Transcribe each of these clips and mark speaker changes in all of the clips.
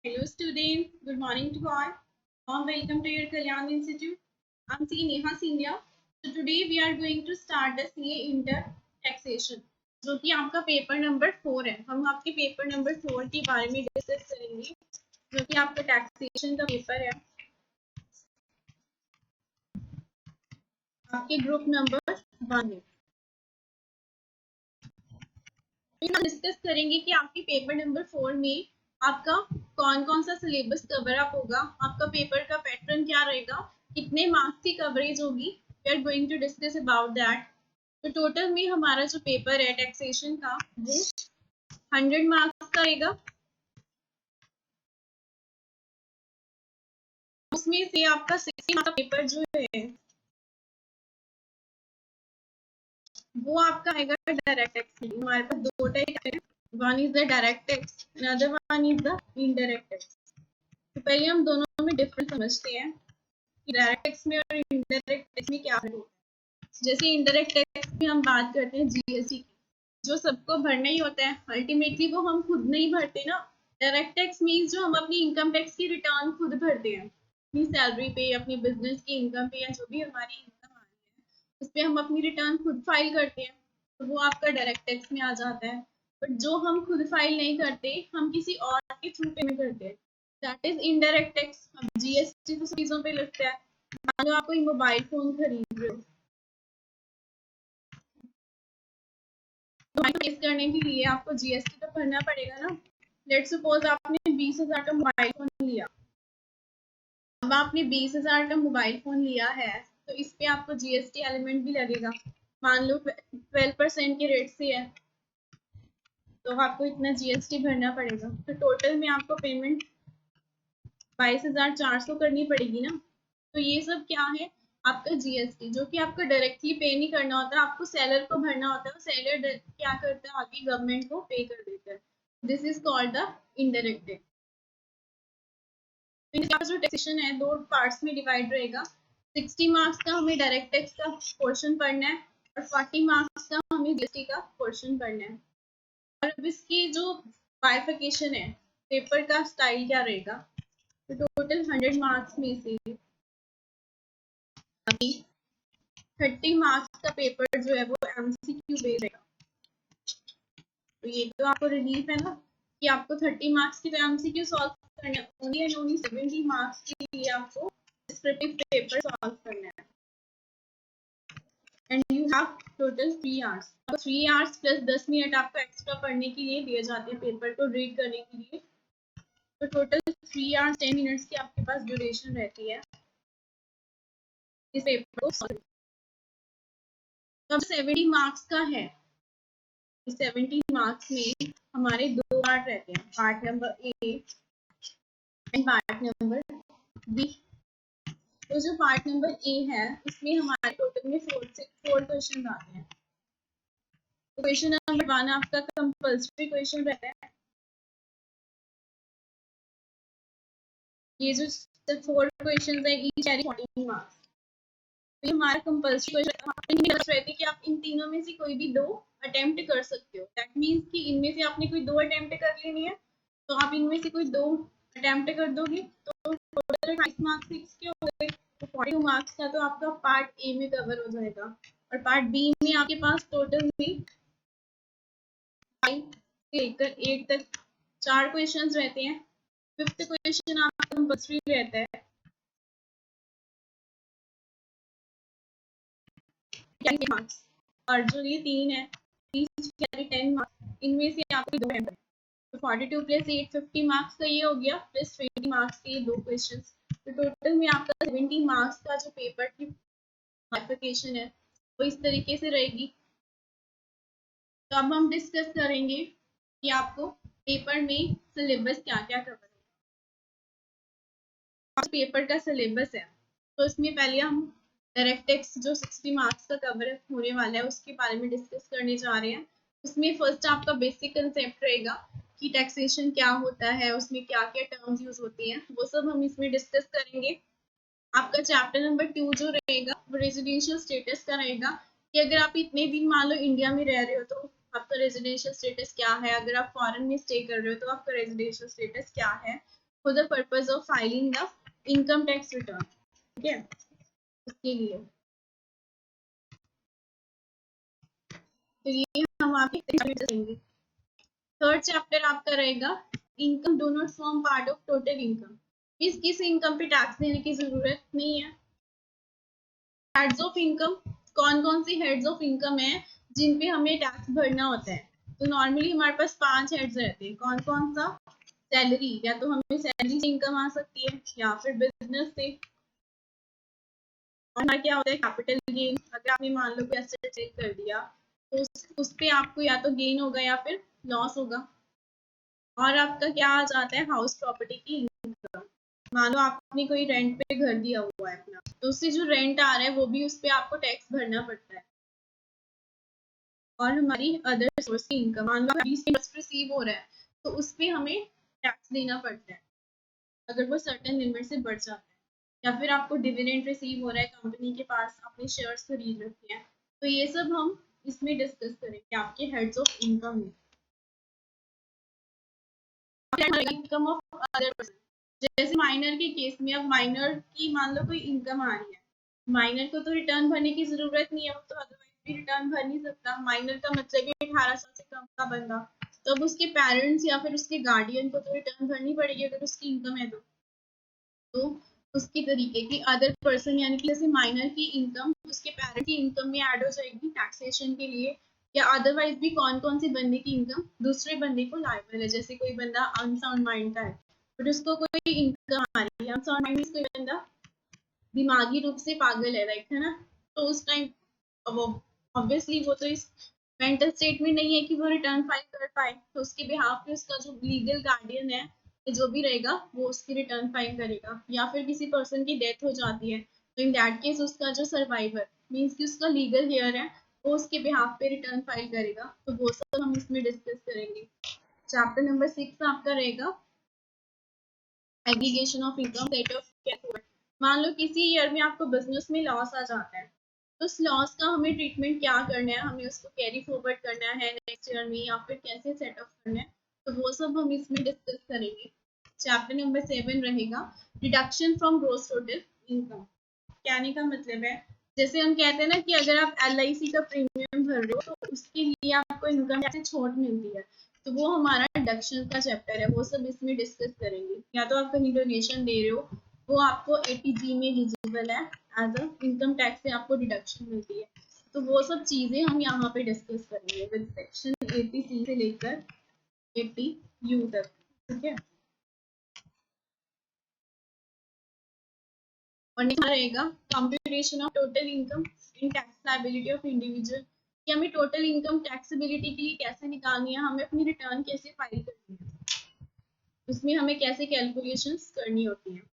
Speaker 1: Hello students, good morning to all. Warm welcome to your Kalyan Institute. I'm C. Neha Senior. So today we are going to start the CA Inter Taxation, जो कि आपका paper number 4 है. हम आपके paper number 4 के बारे में discuss करेंगे, जो कि आपका टैक्सेशन का पेपर है. आपके ग्रुप नंबर 1 है. हम डिस्कस करेंगे कि आपके पेपर नंबर 4 में आपका कौन कौन सा सिलेबस कवर अप होगा, आपका पेपर का पैटर्न क्या रहेगा, कितने मार्क्स की कवरेज होगी. We are going to discuss about that. तो टोटल में हमारा जो पेपर है टैक्सेशन का वो 100 मार्क्स का रहेगा. उसमें से आपका 60 मार्क्स का पेपर जो है वो आपका आएगा डायरेक्ट टैक्स. हमारे पास दो टाइप है. One is the direct tax, another one is the indirect tax. तो पहले हम दोनों में डिफरेंस समझते हैं कि डायरेक्ट टैक्स में और इनडायरेक्ट टैक्स में क्या फर्क होता है. जैसे इनडायरेक्ट टैक्स में हम बात करते हैं जीएसटी की, जो सबको भरना ही होता है. अल्टीमेटली वो हम खुद नहीं भरते ना. डायरेक्ट टैक्स मीन्स जो हम अपनी इनकम टैक्स की रिटर्न खुद भरते हैं, अपनी सैलरी पे, अपनी बिजनेस की इनकम पे, या जो भी हमारी इनकम आ रही है उस पर हम अपनी रिटर्न खुद फाइल करते हैं. तो वो आपका डायरेक्ट टैक्स में आ जाता है. बट जो हम खुद फाइल नहीं करते, हम किसी और के थ्रू पेमेंट करते हैं, दैट इज इनडायरेक्ट टैक्स. अब जीएसटी तो चीजों पे लगता है. मान लो आप कोई मोबाइल फोन खरीद रहे हो, तो फेस करने के लिए आपको जीएसटी तो भरना पड़ेगा ना. लेट सपोज आपने 20,000 का मोबाइल फोन लिया. अब आपने 20,000 का मोबाइल फोन लिया है, तो इस पे आपको जीएसटी एलिमेंट भी लगेगा. मान लो 12% के रेट से है, तो आपको इतना जीएसटी भरना पड़ेगा. तो टोटल में आपको पेमेंट 22,400 करनी पड़ेगी ना. तो ये सब क्या है, आपका जीएसटी, जो कि आपको डायरेक्टली पे नहीं करना होता, आपको सेलर को भरना होता है. सेलर क्या करता है, आगे गवर्नमेंट को पे कर देता है. This is called the indirect tax. इनका जो टैक्सेशन है दो पार्ट्स में डिवाइड रहेगा. 60 मार्क्स का हमें डायरेक्ट टैक्स का पोर्शन पढ़ना है और 40 मार्क्स का हमें जीएसटी का पोर्शन पढ़ना है. और अब इसकी जो बाइफिकेशन है, पेपर का स्टाइल क्या रहेगा. तो टोटल 100 मार्क्स में से अभी 30 मार्क्स का पेपर जो है वो एमसीक्यू बेस्ड है. तो ये तो आपको रिलीफ है ना कि आपको 30 मार्क्स की तो एमसीक्यू सॉल्व करना है. ओनली एंड ओनली 70 मार्क्स के लिए आपको डिस्क्रिप्टिव पेपर सॉल्व करना है. And you have total 3 hours. 3 hours plus 10 minute आपको एक्स्ट्रा पढ़ने के लिए दिए जाते हैं, पेपर को रीड करने के लिए. तो टोटल 3 आवर्स 10 मिनट्स की आपके पास ड्यूरेशन रहती है इस पेपर को सॉल्व. तो अब 70 मार्क्स का है. 70 मार्क्स में हमारे दो पार्ट रहते हैं, part number A and part number B. तो जो पार्ट नंबर ए है उसमें हमारे टोटल में 4 क्वेश्चन आते हैं. क्वेश्चन नंबर 1 आपका कंपल्सरी क्वेश्चन रहता है. ये जो 4 क्वेश्चन है ईच कैरी 14 मार्क्स. तो ये हमारा कंपल्सरी क्वेश्चन रहती है कि आप इन तीनों में से कोई भी दो अटेम्प्ट कर सकते हो. दैट मीन्स कि इनमें से आपने कोई दो अटेम्प्ट कर लेनी है, तो आप इनमें से कोई दो अटेम्प्ट कर दोगे तो टोटल 28 मार्क्स 6 के हो गए. तो 42 मार्क्स का तो आपका पार्ट ए में कवर हो जाएगा. और पार्ट बी में आपके पास टोटल में 5 से लेकर 8 तक 4 क्वेश्चंस रहते हैं. फिफ्थ क्वेश्चन आपका कंपल्सरी रहता है. मार्क्स और जो ये 3 है 10 मार्क्स, इनमें से आपको दो है. तो 42 प्लस 8 50 मार्क्स का ये हो गया, प्लस 20 मार्क्स के दो क्वेश्चन. तो टोटल में आपका 70 मार्क्स का जो पेपर की क्वालिफिकेशन है वो इस तरीके से रहेगी. तो अब हम डिस्कस करेंगे कि आपको पेपर में सिलेबस क्या क्या कवर है. पेपर का सिलेबस है तो इसमें पहले हम डायरेक्ट टैक्स जो 60 मार्क्स का कवर होने वाला है उसके बारे में डिस्कस करने जा रहे हैं. उसमें फर्स्ट आपका बेसिक कंसेप्ट रहेगा कि टैक्सेशन क्या होता है, उसमें क्या क्या टर्म्स यूज होती हैं, वो सब हम इसमें डिस्कस करेंगे. आपका चैप्टर नंबर 2 जो रहेगा वो रेजिडेंशियल स्टेटस का रहेगा कि अगर आप इतने दिन मान लो इंडिया में रह रहे हो तो आपका रेजिडेंशियल स्टेटस क्या है, अगर आप फॉरेन में स्टे कर रहे हो तो आपका रेजिडेंशियल स्टेटस क्या है. For the purpose of filing the income tax return. ठीक है, उसके लिए तो ये हम आपके देंगे। थर्ड चैप्टर आपका रहेगा income do not form part of total income. किस इनकम पे टैक्स देने की जरूरत नहीं है। हेड्स ऑफ इनकम, कौन कौन सी हेड्स ऑफ इनकम है जिन पे हमें टैक्स भरना होता है। तो नॉर्मली हमारे पास 5 हेड्स रहते हैं। कौन कौन सा? सैलरी, या तो हमें सैलरी से इनकम आ सकती है या फिर बिजनेस से। और क्या होता है? Capital gain. अगर आपने मान लो कोई एसेट सेल कर दिया तो उस पे आपको या तो गेन होगा या फिर लॉस होगा। और आपका क्या आ जाता है? हाउस प्रॉपर्टी की इनकम। मान लो आपने कोई रेंट पे घर दिया हुआ है अपना, तो उससे जो रेंट आ रहा है वो भी उस पे आपको टैक्स भरना पड़ता है। और हमारी अदर सोर्स की इनकम, मान लो रिसीव हो रहा है तो उस पे हमें टैक्स देना पड़ता है अगर वो सर्टेन लिमिट से बढ़ जाता है। या फिर आपको डिविडेंड रिसीव हो रहा है कंपनी के पास, आपने शेयर्स खरीद रखे हैं, तो ये सब हम इसमें डिस्कस करेंगे आपके हेड्स ऑफ इनकम में। इनकम ऑफ अदर पर्सन, जैसे माइनर के केस में, अब माइनर की मान लो कोई इनकम आ रही है, माइनर को तो रिटर्न भरने की जरूरत नहीं है, वो तो अदरवाइज भी रिटर्न भर नहीं सकता। माइनर का मतलब है 18 साल से कम का बंदा, तो अब उसके पेरेंट्स या फिर उसके गार्डियन को तो रिटर्न भरनी पड़ेगी अगर उसकी इनकम है तो उसकी तरीके की अदर पर्सन, यानी कि जैसे माइनर की इनकम उसके पेरेंट की इनकम में ऐड हो जाएगी टैक्सेशन के लिए। या अदरवाइज भी कौन कौन सी बंदे की इनकम दूसरे बंदे को लायबल है, जैसे कोई बंदा अनसाउंड माइंड का है बट उसको कोई इनकम आ रही है। अनसाउंड माइंड कोई बंदा दिमागी रूप से पागल है, राइट है ना, तो उस टाइम वो ऑब्वियसली वो तो इस मेंटल स्टेट में नहीं है कि वो रिटर्न फाइल कर पाए, तो उसके बिहाफ पे उसका जो लीगल गार्डियन है जो भी रहेगा वो उसकी रिटर्न फाइल करेगा। या फिर किसी पर्सन की डेथ हो जाती है तो इन दैट केस उसका जो सर्वाइवर मीन्स कि उसका लीगल हेयर है वो उसके बिहाफ पे रिटर्न फाइल करेगा। तो वो सब हम इसमें डिस्कस करेंगे। चैप्टर नंबर 6 आपका रहेगा aggregation of income set of. मान लो किसी ईयर में आपको बिजनेस में लॉस आ जाता है, तो उस लॉस का हमें ट्रीटमेंट क्या करना है, हमें उसको कैरी फॉरवर्ड करना है नेक्स्ट ईयर में या फिर कैसे सेट ऑफ करना है, तो वो सब हम इसमें डिस्कस करेंगे। चैप्टर नंबर 7 रहेगा deduction from gross total income. कहने का मतलब है जैसे हम कहते हैं ना कि अगर आप LIC का प्रीमियम भर रहे हो तो उसके लिए आपको इनकम टैक्स से छूट मिलती है, तो वो हमारा डिडक्शन का चैप्टर है, वो सब इसमें डिस्कस करेंगे। या तो आप कहीं डोनेशन दे रहे हो वो आपको 80G में एलिजिबल है, एज अ इनकम टैक्स से आपको डिडक्शन मिलती है। तो वो सब चीजें हम यहाँ पे डिस्कस करेंगे विद सेक्शन 80C से लेकर 80U तक। ठीक है, और नेक्स्ट रहेगा computation of total income in tax liability of individual, कि हमें टोटल इनकम टैक्सेबिलिटी के लिए कैसे निकालनी है, हमें अपनी रिटर्न कैसे फाइल करनी है, उसमें हमें कैसे कैलकुलेशंस करनी होती है।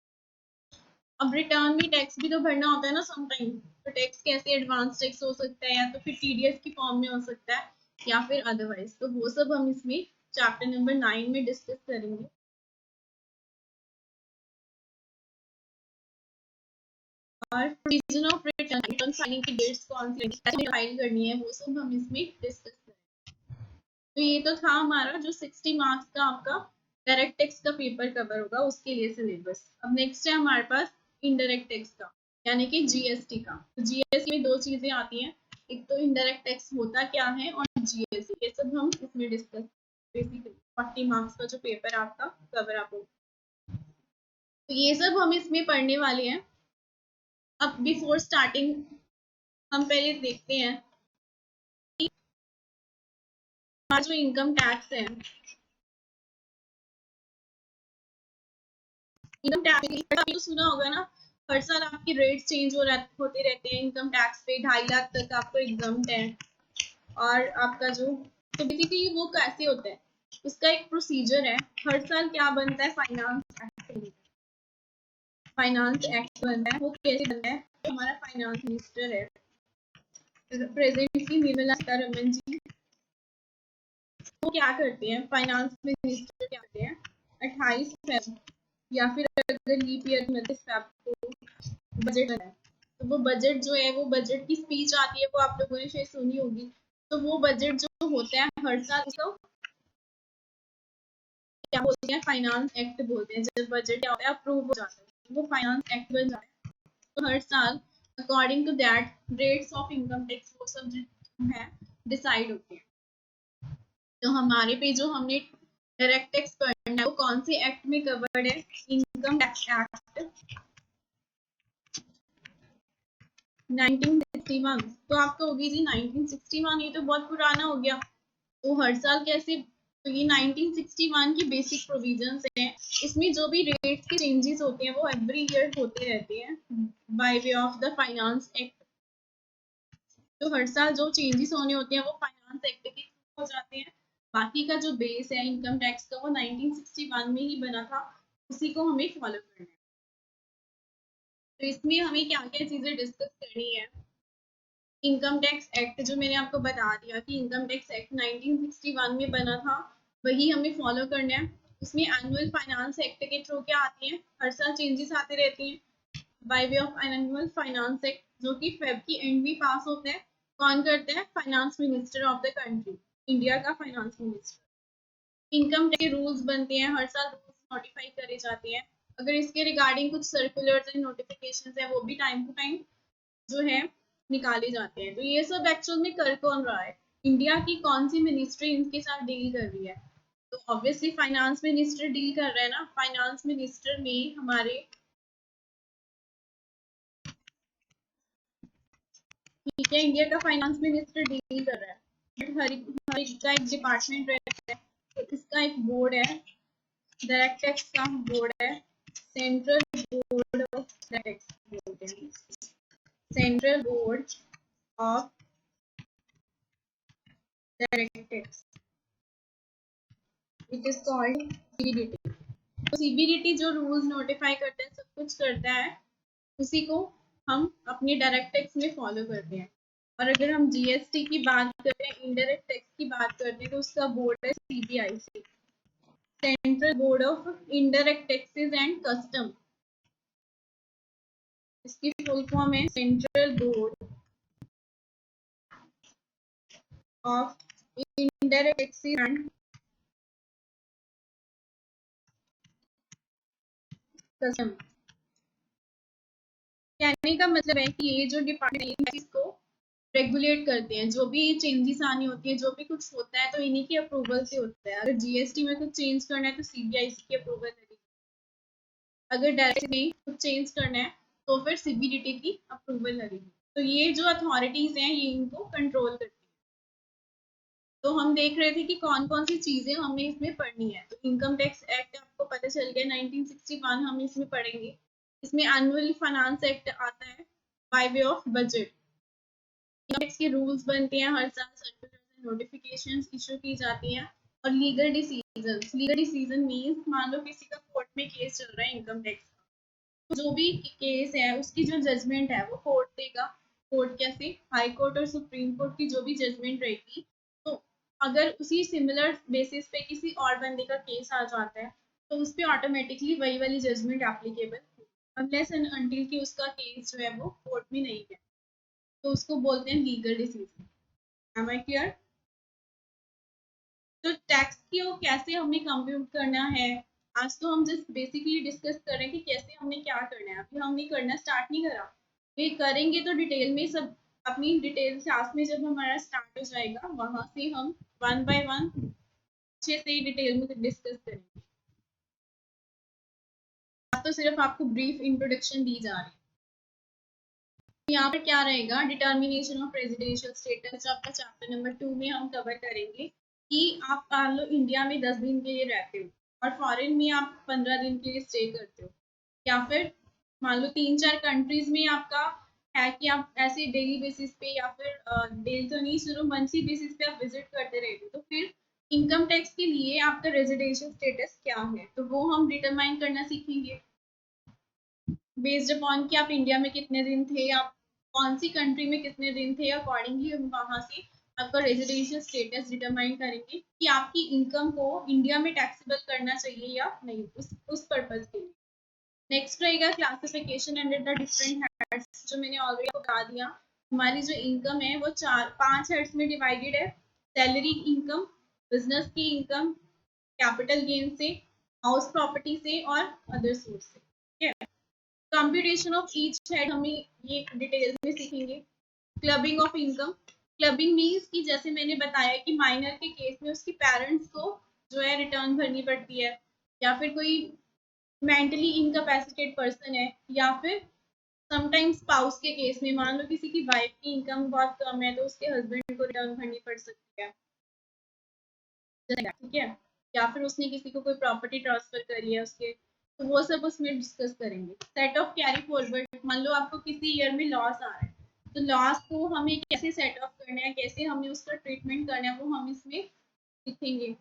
Speaker 1: अब रिटर्न में टैक्स भी तो भरना होता है ना समटाइम, तो टैक्स कैसे एडवांस टैक्स हो सकता है या तो फिर TDS की फॉर्म में हो सकता है या फिर अदरवाइज, तो वो सब हम इसमें चैप्टर नंबर 9 में डिस्कस करेंगे। और प्रोविजन ऑफ रिटर्न फाइलिंग की डेट्स कौन सी फाइल करनी है वो सब हम इसमें डिस्कस करेंगे। तो ये तो था हमारा जो 60 मार्क्स का आपका डायरेक्ट टैक्स का पेपर कवर होगा उसके लिए सिलेबस। अब नेक्स्ट है हमारे पास इनडायरेक्ट टैक्स का, यानी कि GST का। तो GST में दो चीजें आती हैं, एक तो इनडायरेक्ट टैक्स होता क्या है और GST, ये सब हम इसमें डिस्कस बेसिकली 40 मार्क्स का जो पेपर आपका कवर अप होगा, तो ये सब हम इसमें पढ़ने वाले हैं। अब बिफोर स्टार्टिंग हम पहले देखते हैं कि हमारा जो इनकम टैक्स है, इनकम टैक्स सुना होगा ना, हर साल आपके रेट चेंज होते रहते हैं इनकम टैक्स पे। 2.5 लाख तक आपको एग्जाम्प्ट है। और आपका जो, तो बेसिकली वो कैसे होता है, उसका एक प्रोसीजर है। हर साल क्या बनता है, फाइनेंस एक्ट बनता है। वो कैसे बनता है, हमारा फाइनेंस मिनिस्टर है प्रेजेंटली निर्मला सीतारमन जी, वो क्या करते हैं, फाइनेंस मिनिस्टर क्या करते हैं, 28 फेब या फिर अगर लीप ईयर में 29 फेब को बजट है, तो वो बजट जो है, वो बजट की स्पीच आती है, वो आप लोगों ने शायद सुनी होगी। तो वो बजट जो होता है हर साल उसको क्या बोलते हैं, फाइनेंस एक्ट बोलते हैं। जब बजट क्या होता है, अप्रूव हो जाता है, वो फाइनेंस एक्ट बन जाता है। तो हर साल according to that rates of income tax वो सब जो है डिसाइड होते हैं। तो हमारे पे जो हमने डायरेक्ट टैक्स करना है वो कौन से एक्ट में कवर्ड है, इनकम टैक्स एक्ट 1961। तो आपको होगी जी 1961, ये तो बहुत पुराना हो गया। तो हर साल कैसे, तो ये 1961 की बेसिक प्रोविजंस हैं। इसमें जो भी रेट्स के चेंजेस होते हैं वो एवरी ईयर होते रहते हैं by way of the finance act. तो हर साल जो चेंजेस होने होते हैं वो फाइनेंस एक्ट के थ्रू हो जाते हैं। बाकी का जो बेस है इनकम टैक्स का वो 1961 में ही बना था, उसी को हमें फॉलो करना है। तो इसमें हमें क्या क्या चीजें डिस्कस करनी है। इनकम टैक्स एक्ट जो मैंने आपको बता दिया कि इनकम टैक्स एक्ट 1961 में बना था, वही हमें फॉलो करना है। उसमें एनुअल फाइनेंस एक्ट के थ्रू क्या आती है, हर साल चेंजेस आते रहते हैं by way of annual finance act, जो कि फेब की एंड में पास होता है। कौन करता है, finance minister of the country, India का फाइनेंस मिनिस्टर। इनकम टैक्स के रूल्स बनते हैं, हर साल रूल्स नोटिफाई करे जाते हैं। अगर इसके रिगार्डिंग कुछ सर्कुलर्स एंड नोटिफिकेशंस है वो भी टाइम टू टाइम जो है निकाले जाते हैं। तो ये सब एक्चुअल में कर कौन रहा है, इंडिया की कौन सी मिनिस्ट्री इनके साथ डील कर रही है, तो ऑब्वियसली फाइनेंस मिनिस्टर डील कर रहे हैं ना। फाइनेंस मिनिस्टर में हमारे, ठीक है, इंडिया का फाइनेंस मिनिस्टर डील कर रहा है, बट हर एक का एक डिपार्टमेंट रहता है। तो इसका एक बोर्ड है, डायरेक्ट टैक्स का बोर्ड है, सेंट्रल बोर्ड ऑफ टैक्स बोलते हैं, central board of direct tax, it is called CBDT. तो सीबीडीटी जो रूल्स नोटिफाई करता है, सब कुछ करता है, उसी को हम अपने डायरेक्ट टैक्स में फॉलो करते हैं। और अगर हम जीएसटी की बात करते हैं, इनडायरेक्ट टैक्स की बात करते हैं, तो उसका बोर्ड है CBIC, central board of indirect taxes and custom. इसकी फुल फॉर्म है central board of indirect taxes and custom. कहने का मतलब है कि ये जो डिपार्टमेंट है इसको रेगुलेट करते हैं, जो भी चेंजेस आनी होती है, जो भी कुछ होता है तो इन्हीं की अप्रूवल से होता है। अगर जीएसटी में कुछ चेंज करना है तो सीबीआईसी की अप्रूवल लगेगी, अगर डायरेक्ट में कुछ चेंज करना है तो फिर सीबीडीटी की अप्रूवल लगेगी। तो ये जो अथॉरिटीज हैं ये इनको कंट्रोल करती हैं। तो हम देख रहे थे कि कौन कौन सी चीजें हमें इसमें पढ़नी है। तो इनकम टैक्स एक्ट आपको पता चल गया 1961, हम इसमें पढ़ेंगे। इसमें एनुअल फाइनेंस एक्ट आता है by way of budget. Tax के रूल्स बनते हैं, हर साल सर्कुलर नोटिफिकेशंस इशू की जाती हैं। और लीगल डिसीजन मींस मान लो किसी का कोर्ट में केस चल रहा है इनकम टैक्स, जो भी केस है उसकी जो जजमेंट है वो कोर्ट देगा। कोर्ट कैसे, हाई कोर्ट और सुप्रीम कोर्ट की जो भी जजमेंट रहेगी, तो अगर उसी सिमिलर बेसिस पे किसी और बंदे का केस आ जाता है तो उस पर ऑटोमेटिकली वही वाली judgement applicable, unless and until कि उसका केस जो है वो कोर्ट में नहीं है, तो उसको बोलते हैं legal decision. Am I clear. तो टैक्स की वो कैसे हमें कंप्यूट करना है, आज तो हम जस्ट बेसिकली डिस्कस कर रहे हैं कि कैसे हमने क्या करना है। अभी हमने करना स्टार्ट नहीं करा, ये करेंगे तो डिटेल में सब, अपनी डिटेल क्लास में जब हमारा स्टार्ट हो जाएगा वहां से हम वन बाय वन अच्छे से डिटेल में डिस्कस करेंगे। आज तो सिर्फ आपको ब्रीफ इंट्रोडक्शन दी जा रही है। यहाँ पर क्या रहेगा, डिटर्मिनेशन ऑफ रेजिडेंशियल स्टेटस, जो आपका चैप्टर नंबर 2 में हम कवर करेंगे कि आप मान लो इंडिया में 10 दिन के लिए रहते हो और फॉरेन में आप 15 दिन के लिए स्टे करते हो, या फिर मान लो 3-4 कंट्रीज में आपका है कि आप ऐसे डेली बेसिस पे या फिर डेली तो नहीं, सिर्फ मंथली बेसिस पे आप विजिट करते रहते हो, तो फिर इनकम टैक्स के लिए आपका रेजिडेंशियल स्टेटस क्या है, तो वो हम डिटरमाइन करना सीखेंगे बेस्ड अपॉन कि आप इंडिया में कितने दिन थे, आप कौन सी कंट्री में कितने दिन थे, अकॉर्डिंगली हम वहां से आपका रेजिडेंशियल स्टेटस डिटरमाइन करेंगे कि आपकी इनकम को इंडिया में टैक्सेबल करना चाहिए या नहीं, उस पर्पज के लिए। नेक्स्ट रहेगा classification under the different heads, जो मैंने ऑलरेडी बता दिया। हमारी जो इनकम है वो 4-5 हेड्स में डिवाइडेड है। सैलरी इनकम, बिजनेस की इनकम, कैपिटल गेन से, हाउस प्रॉपर्टी से और अदर सोर्स से। ठीक है, कंप्यूटेशन ऑफ ईच हेड हमें ये डिटेल में सीखेंगे। Clubbing of income, clubbing means कि जैसे मैंने बताया कि माइनर के केस में उसकी पेरेंट्स को जो है रिटर्न भरनी पड़ती है, या फिर कोई मेंटली इनकैपेसिटेड पर्सन है, या फिर समटाइम्स स्पाउस के केस में मान लो किसी की वाइफ की इनकम बहुत कम है तो उसके हस्बैंड को रिटर्न भरनी पड़ सकती है। ठीक है, या फिर उसने किसी को कोई प्रॉपर्टी ट्रांसफर करी है उसके, तो वो सब उसमें डिस्कस करेंगे। सेट ऑफ कैरी फॉरवर्ड, मान लो आपको किसी ईयर में लॉस आ रहा है, तो लॉस को हमें कैसे सेट ऑफ करना है, कैसे हमें उसका ट्रीटमेंट करना है, वो हम इसमें सीखेंगे।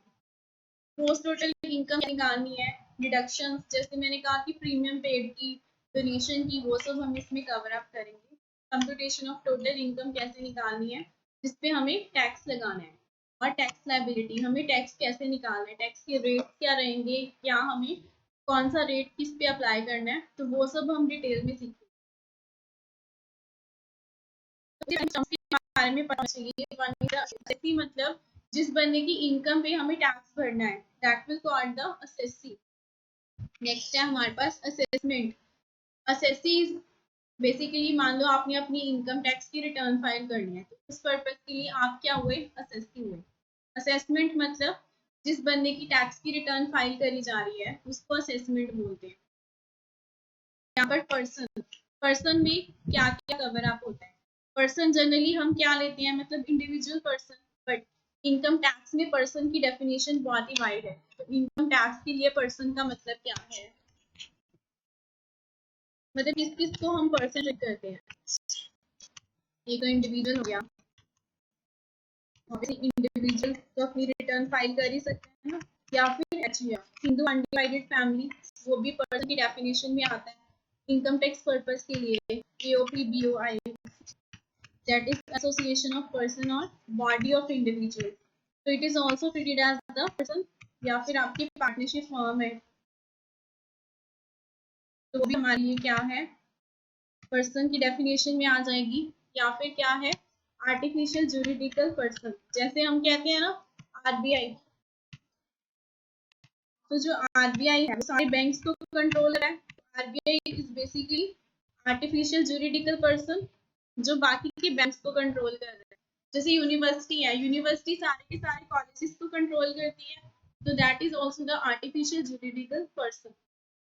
Speaker 1: ग्रॉस टोटल इनकम निकालनी है, डिडक्शंस जैसे मैंने कहा कि प्रीमियम पेड की, डोनेशन की, वो सब हम इसमें कवर अप करेंगे। कंप्यूटेशन ऑफ टोटल इनकम कैसे निकालनी है, जिसपे हमें टैक्स लगाना है, और टैक्स लायबिलिटी, हमें टैक्स कैसे निकालना है, टैक्स के रेट क्या रहेंगे, क्या हमें कौन सा रेट किस पे अप्लाई करना है, तो वो सब हम डिटेल में सीखेंगे। के बारे में पता चाहिए, मतलब जिस बंदे की इनकम पे हमें टैक्स भरना है, that will called the assessee. Next है हमारे पास असेसमेंट। असेसी बेसिकली मान लो आपने अपनी इनकम टैक्स की रिटर्न फाइल करनी है, तो उस पर्पज के लिए आप क्या हुए, असेसी हुए। असेसमेंट मतलब जिस बंदे की टैक्स की रिटर्न फाइल करी जा रही है उसको असेसमेंट बोलते हैं। यहाँ पर पर्सन, पर्सन में क्या क्या कवर अप होता है। पर्सन जनरली हम क्या लेते हैं, मतलब individual person, but income tax में पर्सन की डेफिनेशन बहुत ही वाइड है। तो इनकम टैक्स के लिए पर्सन का मतलब क्या है, मतलब किस किस को हम पर्सन करते हैं। ये तो इंडिविजुअल हो गया, इंडिविजुअल तो अपनी रिटर्न फाइल कर ही सकते हैं ना, या फिर हिंदू अनडिवाइडेड फैमिली, वो भी पर्सन की डेफिनेशन में आता है। इनकम टैक्स पर्पस के लिए AOP BOI, that is association of person or body of individual, so it is also treated as the person, या फिर आपकी पार्टनरशिप फर्म है तो वो भी हमारे लिए क्या है, पर्सन की डेफिनेशन में आ जाएगी। या फिर क्या है, आर्टिफिशियल जुरिडिकल पर्सन, जैसे हम कहते हैं ना आरबीआई, तो जो आरबीआई है वो सारे बैंक्स को कंट्रोल है। RBI is basically artificial juridical person जो बाकी के बैंक्स को कंट्रोल कर रहा है। जैसे यूनिवर्सिटी है, यूनिवर्सिटी सारे के सारे कॉलेजेस को कंट्रोल करती है, तो that is also the artificial juridical person.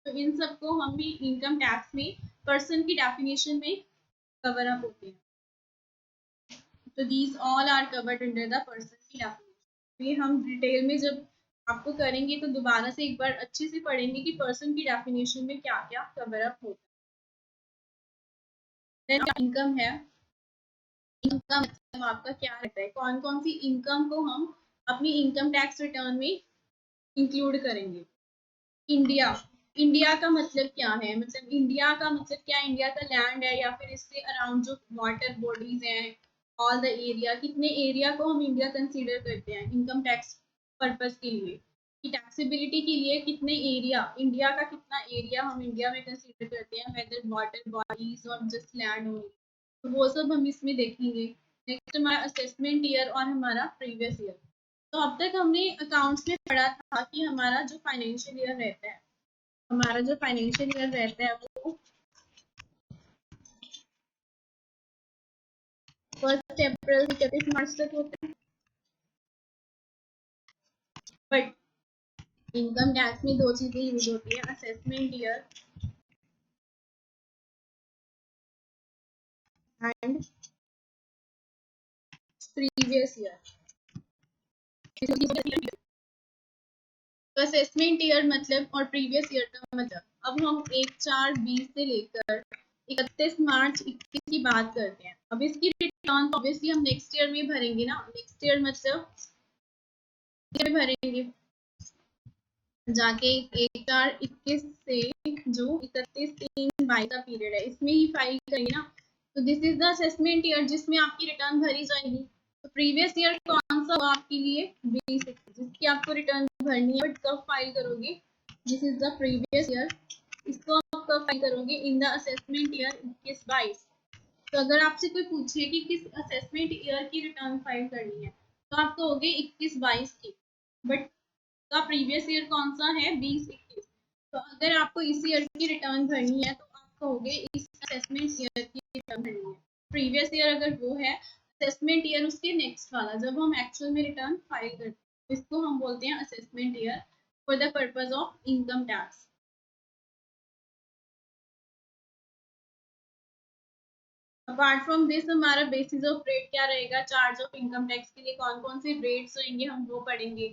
Speaker 1: तो इन सबको हम भी इनकम टैक्स में पर्सन की डेफिनेशन में कवर अप होते हैं। तो these all are covered under the person की डेफिनेशन। ये हम डिटेल में जब आपको करेंगे तो दोबारा से एक बार अच्छे से पढ़ेंगे कि पर्सन की डेफिनेशन में क्या क्या कवर अप होता है। इनकम है, इनकम मतलब आपका क्या रहता है, कौन कौन सी इनकम को हम अपनी इनकम टैक्स रिटर्न में इंक्लूड करेंगे। इंडिया, इंडिया का मतलब क्या है, मतलब इंडिया का मतलब क्या, इंडिया का लैंड है या फिर इससे अराउंड जो वाटर बॉडीज हैं, ऑल द एरिया, कितने एरिया को हम इंडिया कंसीडर करते हैं इनकम टैक्स पर्पस के लिए, कि टैक्सेबिलिटी के लिए कितने एरिया, इंडिया का कितना एरिया हम इंडिया में कंसीडर करते हैं, वेदर वाटर बॉडीज और जस्ट लैंड ओनली, तो वो सब हम इसमें देखेंगे। नेक्स्ट हमारा असेसमेंट ईयर और हमारा प्रीवियस ईयर। तो अब तक हमने अकाउंट्स में पढ़ा था कि हमारा जो फाइनेंशियल ईयर रहता है, हमारा जो फाइनेंशियल ईयर रहता है वो 1 अप्रैल से 31 मार्च तक होता है। बट इनकम टैक्स में दो चीजें यूज होती है, assessment year and previous year. तो असेसमेंट ईयर मतलब और प्रीवियस ईयर का मतलब, अब हम 1/4/20 से लेकर 31 मार्च 2021 की बात करते हैं। अब इसकी रिटर्न तो ऑब्वियसली हम नेक्स्ट ईयर में भरेंगे ना, नेक्स्ट ईयर मतलब भरेंगे जाके 1/4/21 से जो 31/3/22 का पीरियड है इसमें ही फाइल करेंगे ना। तो this is the assessment year जिसमें आपकी रिटर्न भरी जाएगी। तो प्रीवियस ईयर कौन सा होगा आपके लिए, बेसिक, जिसकी आपको रिटर्न भरनी है, बट कब फाइल करोगे, this is the previous year. इसको आप कब फाइल करोगे, इन द असेसमेंट ईयर 21/22। तो अगर आपसे कोई पूछे कि किस असेसमेंट ईयर की रिटर्न फाइल करनी है तो आप कहोगे 21/22 की, बट का प्रीवियस ईयर कौन सा है 2021। तो अगर आपको इस ईयर की रिटर्न भरनी है तो आप कहोगे इस असेसमेंट ईयर की रिटर्न भरनी है। प्रीवियस ईयर अगर वो है, असेसमेंट ईयर उसके नेक्स्ट वाला, जब हम एक्चुअल में रिटर्न फाइल करते हैं इसको हम बोलते हैं assessment year for the purpose of income tax. Apart from this हमारा बेसिस ऑफ रेट क्या रहेगा, चार्ज ऑफ इनकम टैक्स के लिए कौन कौन से रेट्स होंगे हम वो पढ़ेंगे,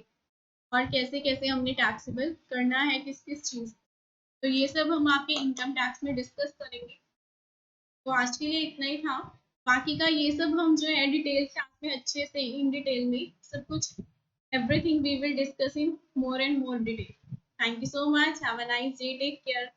Speaker 1: और कैसे कैसे हमने टैक्सेबल करना है किस किस चीज़। तो ये सब हम आपके इनकम टैक्स में डिस्कस करेंगे। तो आज के लिए इतना ही था, बाकी का ये सब हम जो है डिटेल क्लास में अच्छे से इन डिटेल में सब कुछ everything we will discuss in more and more detail. Thank you so much, have a nice day, take care.